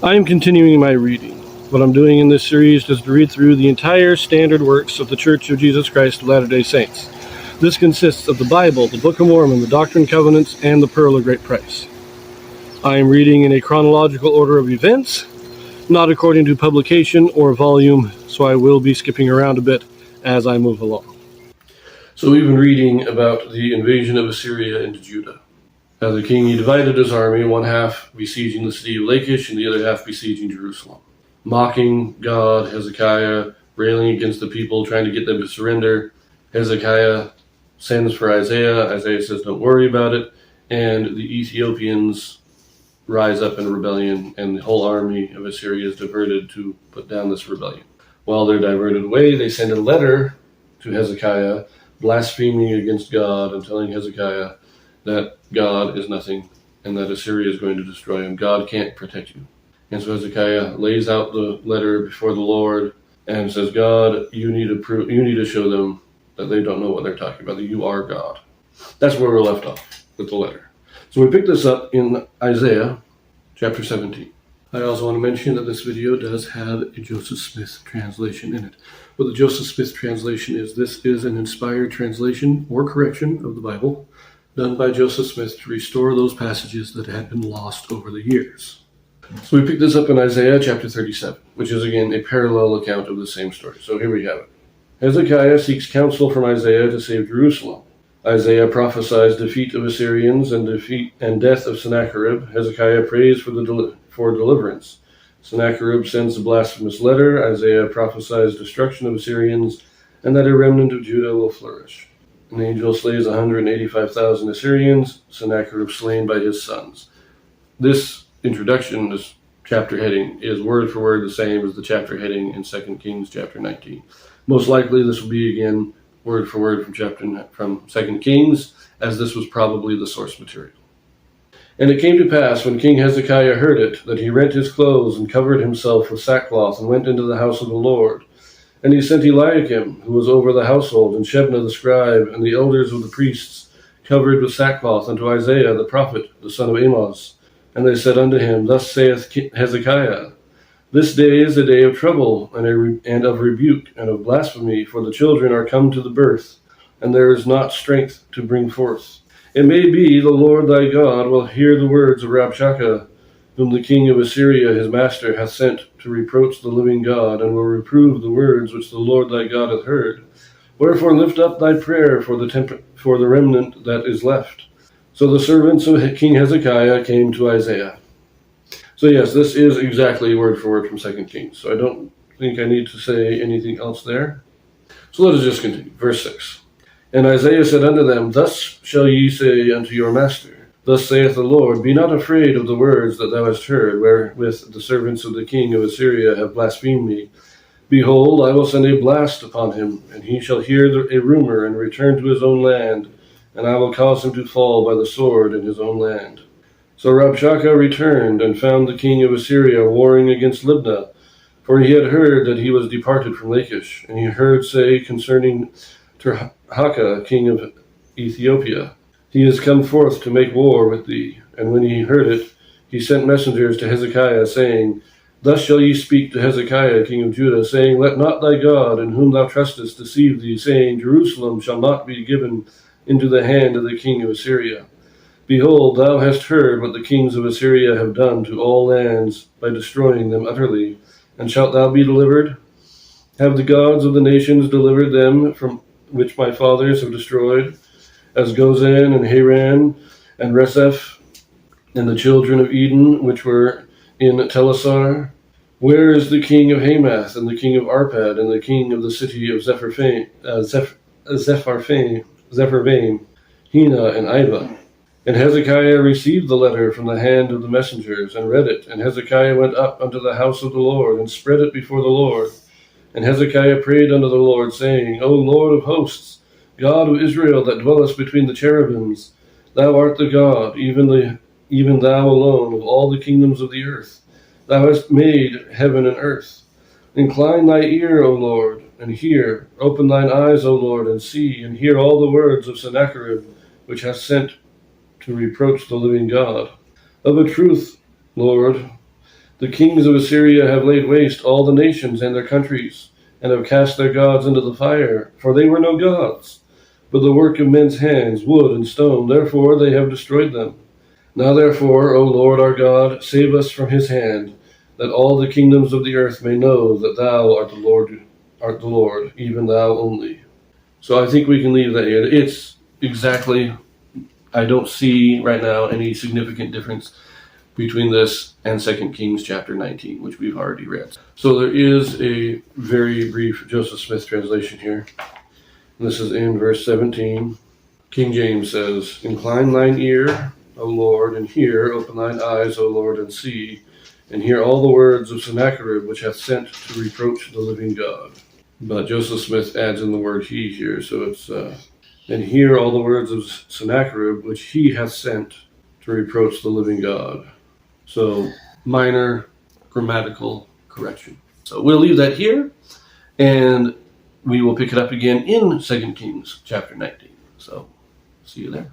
I am continuing my reading. What I'm doing in this series is to read through the entire standard works of the Church of Jesus Christ of Latter-day Saints. This consists of the Bible, the Book of Mormon, the Doctrine and Covenants, and the Pearl of Great Price. I am reading in a chronological order of events, not according to publication or volume, so I will be skipping around a bit as I move along. So we've been reading about the invasion of Assyria into Judah. As a king, he divided his army, one half besieging the city of Lachish and the other half besieging Jerusalem. Mocking God, Hezekiah, railing against the people, trying to get them to surrender. Hezekiah sends for Isaiah. Isaiah says, don't worry about it. And the Ethiopians rise up in rebellion, and the whole army of Assyria is diverted to put down this rebellion. While they're diverted away, they send a letter to Hezekiah, blaspheming against God and telling Hezekiah that God is nothing and that Assyria is going to destroy him. God can't protect you. And so Hezekiah lays out the letter before the Lord and says, God, you need to show them that they don't know what they're talking about, that you are God. That's where we're left off with the letter. So we pick this up in Isaiah chapter 17. I also want to mention that this video does have a Joseph Smith translation in it. What the Joseph Smith translation is, this is an inspired translation or correction of the Bible done by Joseph Smith to restore those passages that had been lost over the years. So we pick this up in Isaiah chapter 37, which is again a parallel account of the same story. So here we have it. Hezekiah seeks counsel from Isaiah to save Jerusalem. Isaiah prophesies defeat of Assyrians and death of Sennacherib. Hezekiah prays for deliverance. Sennacherib sends a blasphemous letter. Isaiah prophesies destruction of Assyrians and that a remnant of Judah will flourish. An angel slays 185,000 Assyrians, Sennacherib slain by his sons. This introduction, this chapter heading, is word for word the same as the chapter heading in 2 Kings chapter 19. Most likely this will be again word for word from 2 Kings, as this was probably the source material. And it came to pass, when King Hezekiah heard it, that he rent his clothes and covered himself with sackcloth and went into the house of the Lord. And he sent Eliakim, who was over the household, and Shebna the scribe, and the elders of the priests, covered with sackcloth, unto Isaiah the prophet, the son of Amoz. And they said unto him, Thus saith Hezekiah, This day is a day of trouble, and of rebuke, and of blasphemy, for the children are come to the birth, and there is not strength to bring forth. It may be the Lord thy God will hear the words of Rabshakeh, whom the king of Assyria his master hath sent to reproach the living God, and will reprove the words which the Lord thy God hath heard. Wherefore lift up thy prayer for the remnant that is left. So the servants of King Hezekiah came to Isaiah. So yes, this is exactly word for word from 2 Kings. So I don't think I need to say anything else there. So let us just continue. Verse 6. And Isaiah said unto them, Thus shall ye say unto your master, Thus saith the Lord, Be not afraid of the words that thou hast heard, wherewith the servants of the king of Assyria have blasphemed me. Behold, I will send a blast upon him, and he shall hear a rumor, and return to his own land, and I will cause him to fall by the sword in his own land. So Rabshakeh returned, and found the king of Assyria warring against Libnah, for he had heard that he was departed from Lachish, and he heard say concerning Tirhakah, king of Ethiopia, He is come forth to make war with thee. And when he heard it, he sent messengers to Hezekiah, saying, Thus shall ye speak to Hezekiah, king of Judah, saying, Let not thy God, in whom thou trustest, deceive thee, saying, Jerusalem shall not be given into the hand of the king of Assyria. Behold, thou hast heard what the kings of Assyria have done to all lands by destroying them utterly. And shalt thou be delivered? Have the gods of the nations delivered them from which my fathers have destroyed, as Gozan and Haran and Reseph and the children of Eden, which were in Telassar? Where is the king of Hamath, and the king of Arpad, and the king of the city of Sepharvaim, Hena, and Iva? And Hezekiah received the letter from the hand of the messengers, and read it. And Hezekiah went up unto the house of the Lord, and spread it before the Lord. And Hezekiah prayed unto the Lord, saying, O Lord of hosts, God of Israel, that dwellest between the cherubims, thou art the God, even thou alone, of all the kingdoms of the earth. Thou hast made heaven and earth. Incline thy ear, O Lord, and hear. Open thine eyes, O Lord, and see, and hear all the words of Sennacherib, which hast sent to reproach the living God. Of a truth, Lord, The kings of Assyria have laid waste all the nations and their countries, and have cast their gods into the fire, for they were no gods, but the work of men's hands, wood and stone. Therefore they have destroyed them. Now therefore, O Lord our God, save us from his hand, that all the kingdoms of the earth may know that thou art the Lord, even thou only. So I think we can leave that here. It's exactly, I don't see right now any significant difference between this and 2 Kings chapter 19, which we've already read. So there is a very brief Joseph Smith translation here. And this is in verse 17. King James says, Incline thine ear, O Lord, and hear, open thine eyes, O Lord, and see, and hear all the words of Sennacherib, which hath sent to reproach the living God. But Joseph Smith adds in the word he here, so it's, and hear all the words of Sennacherib, which he hath sent to reproach the living God. So, minor grammatical correction. So we'll leave that here, and we will pick it up again in 2 Kings chapter 19. So, see you there.